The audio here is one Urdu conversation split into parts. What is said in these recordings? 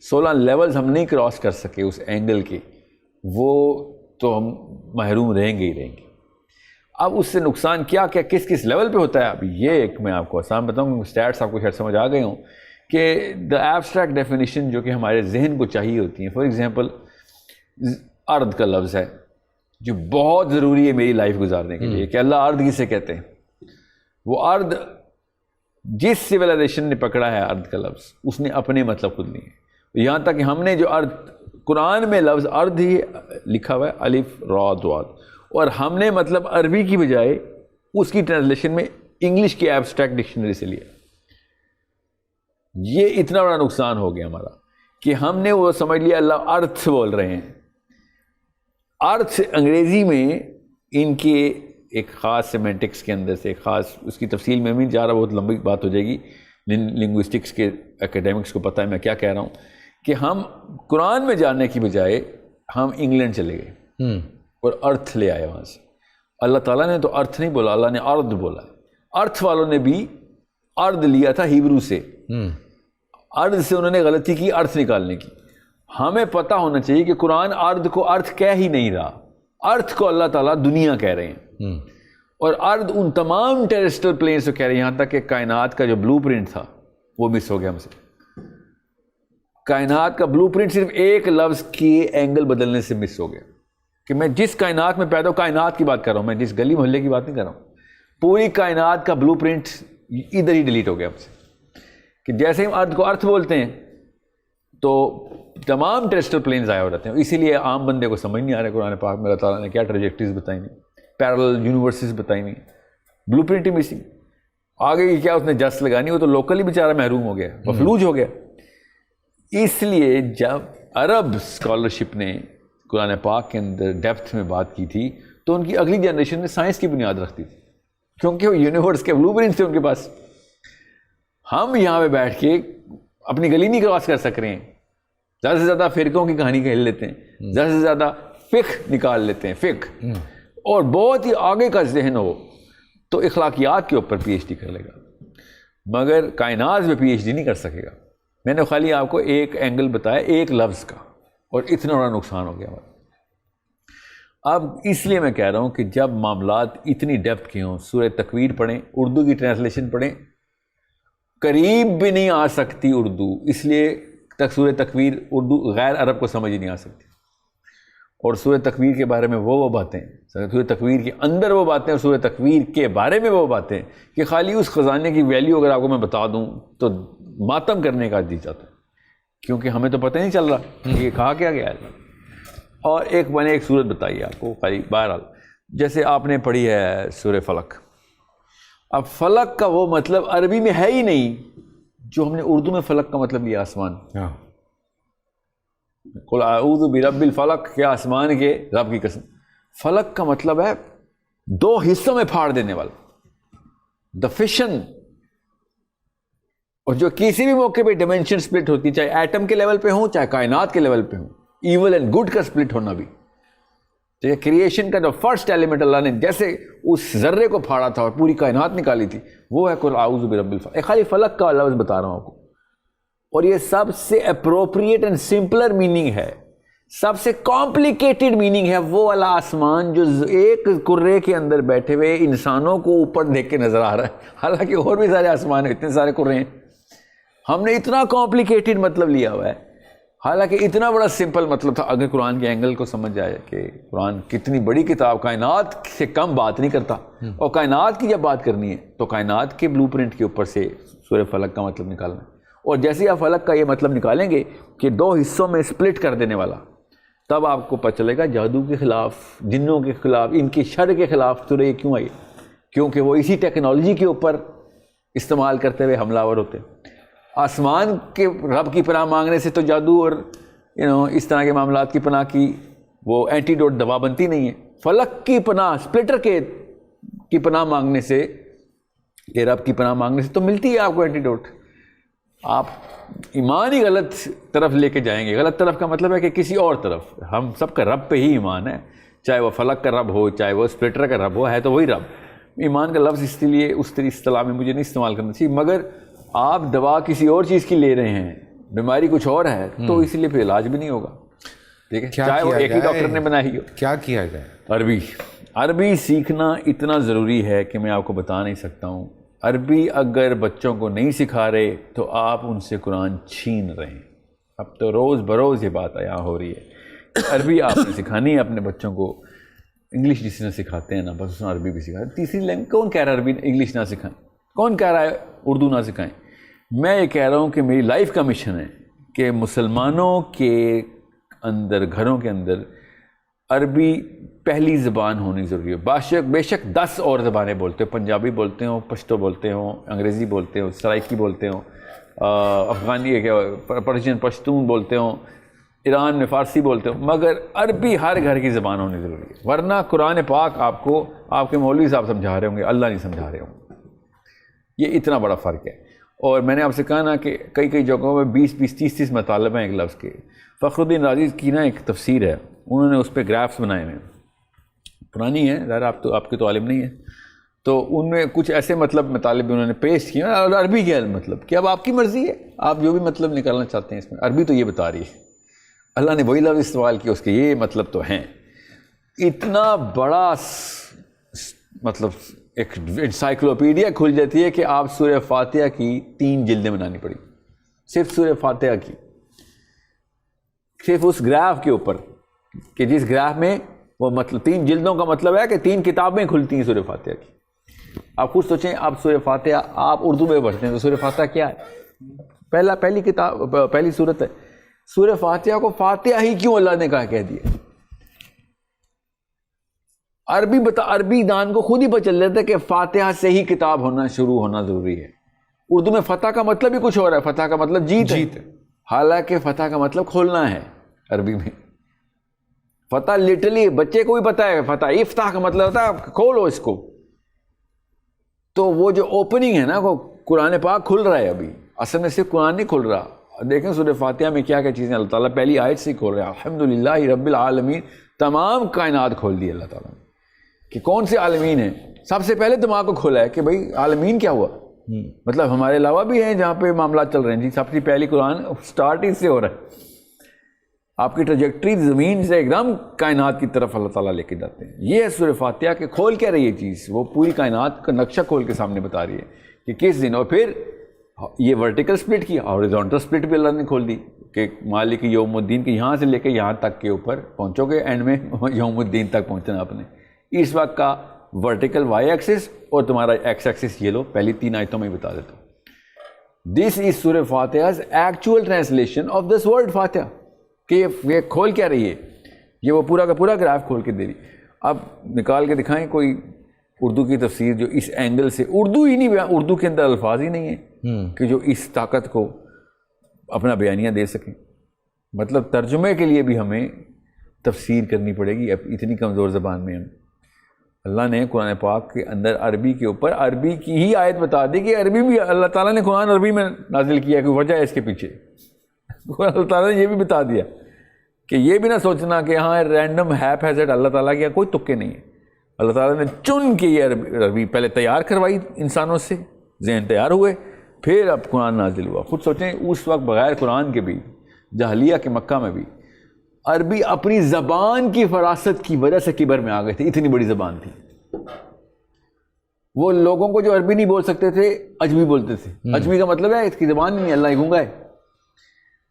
16 لیولز ہم نہیں کراس کر سکے اس اینگل کے، وہ تو ہم محروم رہیں گے ہی رہیں گے۔ اب اس سے نقصان کیا کیا کس کس لیول پہ ہوتا ہے، اب یہ ایک میں آپ کو آسان بتاؤں، اسٹیٹس آپ کو شاید سمجھ آ گئے ہوں کہ دا ایبسٹریکٹ ڈیفینیشن جو کہ ہمارے ذہن کو چاہیے ہوتی ہیں، فار ایگزامپل ارد کا لفظ ہے جو بہت ضروری ہے میری لائف گزارنے کے لیے، کہ اللہ ارد کسے کہتے ہیں؟ وہ ارد جس سویلائزیشن نے پکڑا ہے ارد کا لفظ، اس نے اپنے مطلب خود لیے، یہاں تک کہ ہم نے جو ارد قرآن میں لفظ ارد ہی لکھا ہوا ہے الف را ضاد، اور ہم نے مطلب عربی کی بجائے اس کی ٹرانسلیشن میں انگلش کی ایبسٹریکٹ ڈکشنری سے لیا۔ یہ اتنا بڑا نقصان ہو گیا ہمارا کہ ہم نے وہ سمجھ لیا اللہ ارتھ بول رہے ہیں۔ ارتھ انگریزی میں ان کے ایک خاص سیمینٹکس کے اندر سے خاص، اس کی تفصیل میں نہیں جا رہا، بہت لمبی بات ہو جائے گی، لنگوسٹکس کے اکیڈیمکس کو پتہ ہے میں کیا کہہ رہا ہوں، کہ ہم قرآن میں جانے کی بجائے ہم انگلینڈ چلے گئے اور ارتھ لے آئے وہاں سے۔ اللہ تعالیٰ نے تو ارتھ نہیں بولا، اللہ نے ارد بولا۔ ارتھ والوں نے بھی ارد لیا تھا ہیبرو سے، ارد سے انہوں نے غلطی کی ارتھ نکالنے کی۔ ہمیں پتہ ہونا چاہیے کہ قرآن ارد کو ارتھ کہہ ہی نہیں رہا، ارتھ کو اللہ تعالیٰ دنیا کہہ رہے ہیں، اور ارد ان تمام ٹیرسٹرل پلینس کو کہہ رہے ہیں، یہاں تک کہ کائنات کا جو بلو پرنٹ تھا وہ مس ہو گیا ہم سے۔ کائنات کا بلو پرنٹ صرف ایک لفظ کی اینگل بدلنے سے مس ہو گیا، کہ میں جس کائنات میں پیدا ہوں، کائنات کی بات کر رہا ہوں، میں جس گلی محلے کی بات نہیں کر رہا ہوں، پوری کائنات کا بلو پرنٹ ادھر ہی ڈیلیٹ ہو گیا ہم سے، کہ جیسے ہم ارتھ کو ارتھ بولتے ہیں تو تمام ٹیرسٹرل پلین ضائع ہو جاتے ہیں۔ اسی لیے عام بندے کو سمجھ نہیں آ رہا ہے قرآن پاک میں اللہ تعالیٰ نے کیا ٹریجیکٹریز بتائی ہوئی، پیرل یونیورسز بتائی ہوئی، بلو پرنٹ ہی مسنگ۔ آگے کی کیا اس نے جس لگانی، وہ تو لوکلی بیچارہ محروم ہو گیا، مفلوج ہو گیا۔ اس لیے جب عرب اسکالرشپ نے قرآن پاک کے اندر ڈیپتھ میں بات کی تھی تو ان کی اگلی جنریشن نے سائنس کی بنیاد رکھتی تھی، کیونکہ وہ یونیورس کے بلو پرنٹ تھے ان کے پاس۔ ہم یہاں پہ بیٹھ کے اپنی گلی نہیں کراس کر سک رہے ہیں، زیادہ سے زیادہ فرقوں کی کہانی کھیل لیتے ہیں، زیادہ سے زیادہ فقہ نکال لیتے ہیں، فقہ، اور بہت ہی آگے کا ذہن ہو تو اخلاقیات کے اوپر پی ایچ ڈی کر لے گا، مگر کائنات میں پی ایچ ڈی نہیں کر سکے گا۔ میں نے خالی آپ کو ایک اینگل بتایا ایک لفظ کا، اور اتنا بڑا نقصان ہو گیا ہمارا۔ اب اس لیے میں کہہ رہا ہوں کہ جب معاملات اتنی ڈیپتھ کے ہوں، سورہ تکویر پڑھیں، اردو کی ٹرانسلیشن پڑھیں، قریب بھی نہیں آ سکتی اردو، اس لیے سورہ تکویر اردو غیر عرب کو سمجھ ہی نہیں آ سکتی، اور سورہ تکویر کے بارے میں وہ باتیں، سورہ تکویر کے اندر وہ باتیں، اور سورہ تکویر کے بارے میں وہ باتیں کہ خالی اس خزانے کی ویلیو اگر آپ کو میں بتا دوں تو ماتم کرنے کا دی جاتا ہے، کیونکہ ہمیں تو پتہ نہیں چل رہا کہ یہ کہا کیا گیا ہے۔ اور میں نے ایک صورت بتائی آپ کو خالی، بہرحال جیسے آپ نے پڑھی ہے سورہ فلق، اب فلق کا وہ مطلب عربی میں ہے ہی نہیں جو ہم نے اردو میں فلق کا مطلب لیا آسمان۔ قل اعوذ برب الفلق، کیا آسمان کے رب کی قسم۔ فلق کا مطلب ہے دو حصوں میں پھاڑ دینے والا، دا فشن، اور جو کسی بھی موقع پہ ڈائمینشن سپلٹ ہوتی ہے، چاہے ایٹم کے لیول پہ ہوں چاہے کائنات کے لیول پہ ہوں، ایول اینڈ گڈ کا سپلٹ ہونا بھی۔ تو یہ کریشن کا جو فرسٹ ایلیمنٹ اللہ نے جیسے اس ذرے کو پھاڑا تھا اور پوری کائنات نکالی تھی، وہ ہے قل اعوذ برب الفلق۔ خالی فلق کا لفظ بتا رہا ہوں آپ کو، اور یہ سب سے اپروپریٹ اینڈ سمپلر میننگ ہے، سب سے کمپلیکیٹڈ میننگ ہے وہ والا آسمان جو ایک کرے کے اندر بیٹھے ہوئے انسانوں کو اوپر دیکھ کے نظر آ رہا ہے، حالانکہ اور بھی سارے آسمان ہیں، اتنے سارے کرے ہیں، ہم نے اتنا کمپلیکیٹڈ مطلب لیا ہوا ہے، حالانکہ اتنا بڑا سمپل مطلب تھا۔ اگر قرآن کے اینگل کو سمجھ جائے کہ قرآن کتنی بڑی کتاب، کائنات سے کم بات نہیں کرتا، اور کائنات کی جب بات کرنی ہے تو کائنات کے بلو پرنٹ کے اوپر سے سورہ فلق کا مطلب نکالنا ہے، اور جیسے ہی آپ فلق کا یہ مطلب نکالیں گے کہ دو حصوں میں سپلٹ کر دینے والا، تب آپ کو پتہ چلے گا جادو کے خلاف، جنوں کے خلاف، ان کی شر کے خلاف سورہ یہ کیوں آئی، کیونکہ وہ اسی ٹیکنالوجی کے اوپر استعمال کرتے ہوئے حملہ آور ہوتے ہیں۔ آسمان کے رب کی پناہ مانگنے سے تو جادو اور اس طرح کے معاملات کی پناہ کی وہ اینٹی ڈوٹ دوا بنتی نہیں ہے، فلک کی پناہ، سپلٹر کی پناہ مانگنے سے، کہ رب کی پناہ مانگنے سے تو ملتی ہے آپ کو اینٹی ڈوٹ۔ آپ ایمان ہی غلط طرف لے کے جائیں گے، غلط طرف کا مطلب ہے کہ کسی اور طرف، ہم سب کا رب پہ ہی ایمان ہے، چاہے وہ فلک کا رب ہو چاہے وہ سپلٹر کا رب ہو، ہے تو وہی رب۔ ایمان کا لفظ اس لیے اس اصطلاح میں مجھے نہیں استعمال کرنا چاہیے، مگر آپ دوا کسی اور چیز کی لے رہے ہیں، بیماری کچھ اور ہے تو اس لیے پھر علاج بھی نہیں ہوگا. ٹھیک ہے, چاہے وہ ایک ہی ڈاکٹر نے بنائی ہو. کیا کیا جائے؟ عربی سیکھنا اتنا ضروری ہے کہ میں آپ کو بتا نہیں سکتا ہوں. عربی اگر بچوں کو نہیں سکھا رہے تو آپ ان سے قرآن چھین رہے ہیں. اب تو روز بروز یہ بات یہاں ہو رہی ہے. عربی آپ نے سکھانی ہے اپنے بچوں کو. انگلش جس نے سکھاتے ہیں نا بس اس نے عربی بھی سکھایا. تیسری لینگویج کون کہہ رہا ہے عربی انگلش نہ سکھائیں؟ کون کہہ رہا ہے اردو نہ سکھائیں؟ میں یہ کہہ رہا ہوں کہ میری لائف کا مشن ہے کہ مسلمانوں کے اندر, گھروں کے اندر عربی پہلی زبان ہونی ضروری ہے. بے شک 10 اور زبانیں بولتے ہو, پنجابی بولتے ہوں, پشتو بولتے ہوں, انگریزی بولتے ہوں, سرائکی بولتے ہوں, افغانی پرشین پشتون بولتے ہوں, ایران میں فارسی بولتے ہوں, مگر عربی ہر گھر کی زبان ہونی ضروری ہے. ورنہ قرآن پاک آپ کو آپ کے مولوی صاحب سمجھا رہے ہوں گے, اللہ نہیں سمجھا رہے ہوں گے. یہ اتنا بڑا فرق ہے. اور میں نے آپ سے کہا نا کہ کئی جگہوں میں 20 30 مطالب ہیں ایک لفظ کے. فخر الدین رازی کی نا ایک تفسیر ہے, انہوں نے اس پہ گرافس بنائے ہوئے ہیں, پرانی ہے ظاہر, آپ کے تو عالم نہیں ہے, تو ان میں کچھ ایسے مطالب بھی انہوں نے پیش کیے اور عربی کے مطلب کہ اب آپ کی مرضی ہے, آپ جو بھی مطلب نکالنا چاہتے ہیں اس میں. عربی تو یہ بتا رہی ہے, اللہ نے وہی لفظ استعمال کیا, اس کے یہ مطلب تو ہیں. اتنا بڑا مطلب ایک انسائکلوپیڈیا کھل جاتی ہے کہ آپ سورہ فاتحہ کی 3 جلدیں بنانی پڑی, صرف سورہ فاتحہ کی, صرف اس گراف کے اوپر, کہ جس گراف میں وہ مطلب 3 جلدوں کا مطلب ہے کہ 3 کتابیں کھلتی ہیں سورہ فاتحہ کی. آپ خود سوچیں, آپ سورہ فاتحہ آپ اردو میں پڑھتے ہیں تو سورہ فاتحہ کیا ہے؟ پہلی کتاب, پہلی سورت ہے. سورہ فاتحہ کو فاتحہ ہی کیوں اللہ نے کہہ دیا؟ عربی دان کو خود ہی پتہ چل جاتا ہے کہ فاتحہ سے ہی کتاب شروع ہونا ضروری ہے. اردو میں فتح کا مطلب ہی کچھ اور ہے, فتح کا مطلب جیت ہے, حالانکہ فتح کا مطلب کھولنا ہے. عربی میں فتح لٹرلی بچے کو بھی پتہ ہے, فتح افتح کا مطلب ہوتا ہے کھولو اس کو. تو وہ جو اوپننگ ہے نا, وہ قرآن پاک کھل رہا ہے ابھی, اصل میں صرف قرآن نہیں کھل رہا. دیکھیں سورہ فاتحہ میں کیا کیا چیزیں اللہ تعالیٰ پہلی آیت سے کھول رہا ہے. الحمدللہ رب العالمین, تمام کائنات کھول دی اللہ تعالیٰ نے. کہ کون سے عالمین ہیں؟ سب سے پہلے دماغ کو کھولا ہے کہ بھئی عالمین کیا ہوا, مطلب ہمارے علاوہ بھی ہیں جہاں پہ معاملات چل رہے ہیں. جی سب سے پہلی قرآن سٹارٹ اس سے ہو رہا ہے. آپ کی ٹریجیکٹری زمین سے ایک دم کائنات کی طرف اللہ تعالیٰ لے کے جاتے ہیں. یہ ہے سورہ فاتحہ کہ کھول کیا رہی ہے چیز, وہ پوری کائنات کا نقشہ کھول کے سامنے بتا رہی ہے کہ کس دن. اور پھر یہ ورٹیکل سپلٹ کیا, ہاریزونٹل سپلٹ بھی اللہ نے کھول دی کہ مالک یوم الدین کے یہاں سے لے کے یہاں تک کے اوپر پہنچو گے, اینڈ میں یوم الدین تک پہنچنا آپ نے. اس وقت کا ورٹیکل وائی ایکسس اور تمہارا ایکس ایکسس یہ لو, پہلی 3 آیتوں میں بتا دیتا ہوں. This is Surah Fatiha's actual translation of this word Fatiha. کہ یہ کھول کیا رہی ہے, یہ وہ پورا کا پورا گراف کھول کے دے رہی. اب نکال کے دکھائیں کوئی اردو کی تفسیر جو اس اینگل سے, اردو ہی نہیں, اردو کے اندر الفاظ ہی نہیں ہیں کہ جو اس طاقت کو اپنا بیانیہ دے سکیں. مطلب ترجمے کے لیے بھی ہمیں تفسیر کرنی پڑے گی اتنی کمزور زبان میں. ہم اللہ نے قرآن پاک کے اندر عربی کے اوپر عربی کی ہی آیت بتا دی کہ عربی بھی اللہ تعالیٰ نے قرآن عربی میں نازل کیا, کہ وجہ ہے اس کے پیچھے. اللہ تعالیٰ نے یہ بھی بتا دیا کہ یہ بھی نہ سوچنا کہ ہاں رینڈم ہیپ ہیزڈ اللہ تعالیٰ کیا کوئی تکے نہیں ہے. اللہ تعالیٰ نے چن کے یہ عربی پہلے تیار کروائی انسانوں سے, ذہن تیار ہوئے, پھر اب قرآن نازل ہوا. خود سوچیں اس وقت بغیر قرآن کے بھی جاہلیہ کے مکہ میں بھی عربی اپنی زبان کی فراست کی وجہ سے کبر میں آ گئے تھے. اتنی بڑی زبان تھی. وہ لوگوں کو جو عربی نہیں بول سکتے تھے عجمی بولتے تھے. عجمی کا مطلب ہے اس کی زبان نہیں, اللہ ہی گونگا ہے.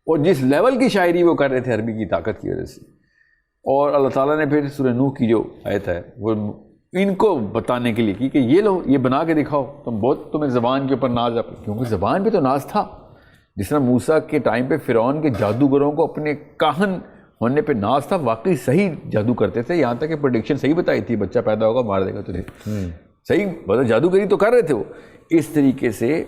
اور جس لیول کی شاعری وہ کر رہے تھے عربی کی طاقت کی وجہ سے. اور اللہ تعالیٰ نے پھر سورہ نوح کی جو آیت ہے وہ ان کو بتانے کے لیے کی کہ یہ لو, یہ بنا کے دکھاؤ, تمہیں زبان کے اوپر ناز ہے. کیونکہ زبان پہ تو ناز تھا. جس طرح موسیٰ کے ٹائم پہ فرعون کے جادوگروں کو اپنے کاہن ہونے پہ ناز تھا, واقعی صحیح جادو کرتے تھے, یہاں تک کہ پریڈکشن صحیح بتائی تھی, بچہ پیدا ہوگا مار دے گا تجھے. صحیح مطلب جادوگری تو کر رہے تھے وہ. اس طریقے سے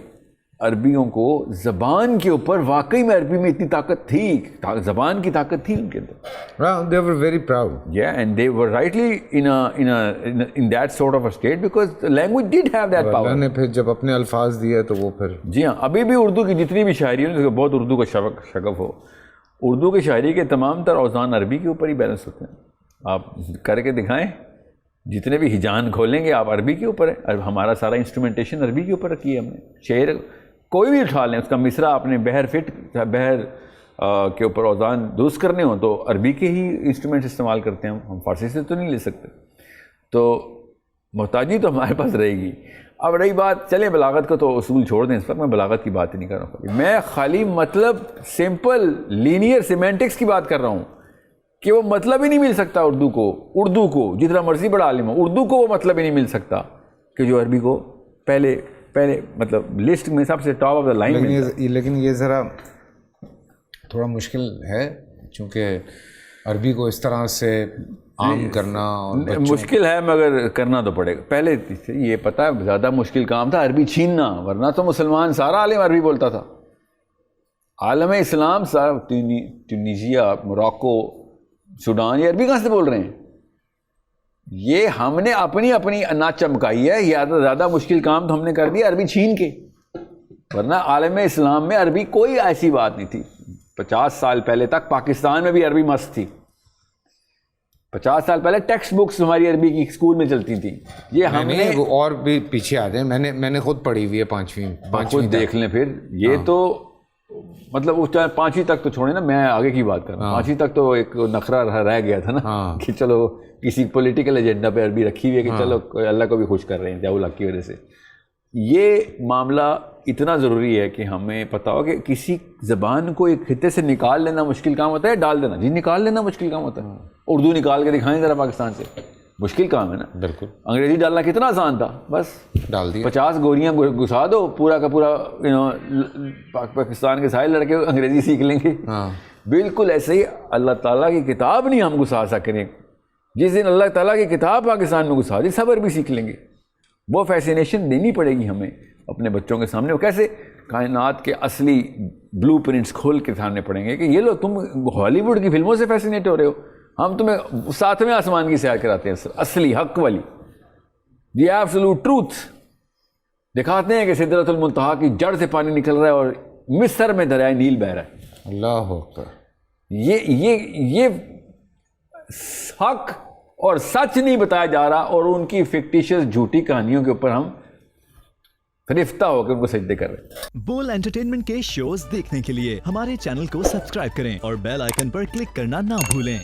عربیوں کو زبان کے اوپر واقعی میں عربی میں اتنی طاقت تھی, زبان کی طاقت تھی ان کے اندر. They were very proud. Yeah, and they were rightly in that sort of a state because the language did have that power. اللہ نے پھر جب اپنے الفاظ دیے تو وہ پھر. جی ہاں, ابھی بھی اردو کی جتنی بھی شاعری ہے, بہت اردو کا شغف ہو, اردو کی شاعری کے تمام تر اوزان عربی کے اوپر ہی بیلنس ہوتے ہیں. آپ کر کے دکھائیں, جتنے بھی ہجان کھولیں گے آپ عربی کے اوپر ہے. ہمارا سارا انسٹرومنٹیشن عربی کے اوپر رکھی ہے ہم نے. شعر کوئی بھی اٹھا لیں، اس کا مصرع اپنے بہر کے اوپر اوزان درست کرنے ہوں تو عربی کے ہی انسٹرومنٹس استعمال کرتے ہیں ہم فارسی سے تو نہیں لے سکتے. تو محتاجی تو ہمارے پاس رہے گی. اب رہی بات، چلیں بلاغت کا تو اصول چھوڑ دیں، اس وقت میں بلاغت کی بات ہی نہیں کر رہا ہوں. میں خالی مطلب سمپل لینئر سیمینٹکس کی بات کر رہا ہوں کہ وہ مطلب ہی نہیں مل سکتا اردو کو جتنا مرضی بڑا عالم ہو، اردو کو وہ مطلب ہی نہیں مل سکتا کہ جو عربی کو پہلے مطلب لسٹ میں سب سے ٹاپ آف دا لائن. لیکن یہ ذرا تھوڑا مشکل ہے چونکہ عربی کو اس طرح سے عام کرنا اور مشکل ہے، مگر کرنا تو پڑے گا. پہلے یہ پتہ ہے زیادہ مشکل کام تھا عربی چھیننا، ورنہ تو مسلمان سارا عالم عربی بولتا تھا. عالم اسلام سارا ٹونیشیا، موراکو، سوڈان، یہ عربی کہاں سے بول رہے ہیں؟ یہ ہم نے اپنی اناج چمکائی ہے. یا تو زیادہ مشکل کام تو ہم نے کر دیا عربی چھین کے، ورنہ عالم اسلام میں عربی کوئی ایسی بات نہیں تھی. 50 سال پہلے تک پاکستان میں بھی عربی مست تھی. 50 سال پہلے ٹیکسٹ بکس ہماری عربی کی اسکول میں چلتی تھیں. یہ ہم نے اور بھی پیچھے آ جائیں، میں نے خود پڑھی ہوئی ہے پانچویں دیکھ لیں. پھر یہ تو مطلب اس ٹائم 5ویں تک تو چھوڑیں نا، میں آگے کی بات کر رہا ہوں. 5ویں تک تو ایک نخرہ رہ گیا تھا نا کہ چلو کسی پولیٹیکل ایجنڈا پہ عربی رکھی ہوئی ہے کہ چلو اللہ کو بھی خوش کر رہے ہیں ضیاء الحق کی وجہ سے. یہ معاملہ اتنا ضروری ہے کہ ہمیں پتہ ہو کہ کسی زبان کو ایک خطے سے نکال لینا مشکل کام ہوتا ہے، ڈال دینا نکال لینا مشکل کام ہوتا ہے. اردو نکال کے دکھائیں ذرا پاکستان سے، مشکل کام ہے نا. بالکل. انگریزی ڈالنا کتنا آسان تھا، بس ڈال دیا. 50 گوریاں گھسا دو، پورا کا پورا پاکستان کے سارے لڑکے انگریزی سیکھ لیں گے. بالکل ایسے ہی اللہ تعالیٰ کی کتاب نہیں ہم گھسا سکیں. جس دن اللہ تعالیٰ کی کتاب پاکستان میں گھسا دی، سب عربی سیکھ لیں گے. وہ فیسینیشن دینی پڑے گی ہمیں اپنے بچوں کے سامنے. وہ کیسے؟ کائنات کے اصلی بلو پرنٹس کھول کے سامنے پڑیں گے کہ یہ لو تم ہالی ووڈ کی فلموں سے فیسینیٹ ہو رہے ہو، ہم تمہیں 7ویں آسمان کی سیر کراتے ہیں، اصلی حق والی دی ایبسولوٹ ٹروتھ دکھاتے ہیں کہ سدرۃ المنتہا کی جڑ سے پانی نکل رہا ہے اور مصر میں دریائے نیل بہہ رہا ہے. اللہ اکبر. یہ حق اور سچ نہیں بتایا جا رہا، اور ان کی فکٹیشس جھوٹی کہانیوں کے اوپر ہم فرفتہ ہو کے ان کو سجدے کر رہے ہیں. بول انٹرٹینمنٹ کے شوز دیکھنے کے لیے ہمارے چینل کو سبسکرائب کریں اور بیل آئیکن پر کلک کرنا نہ بھولیں.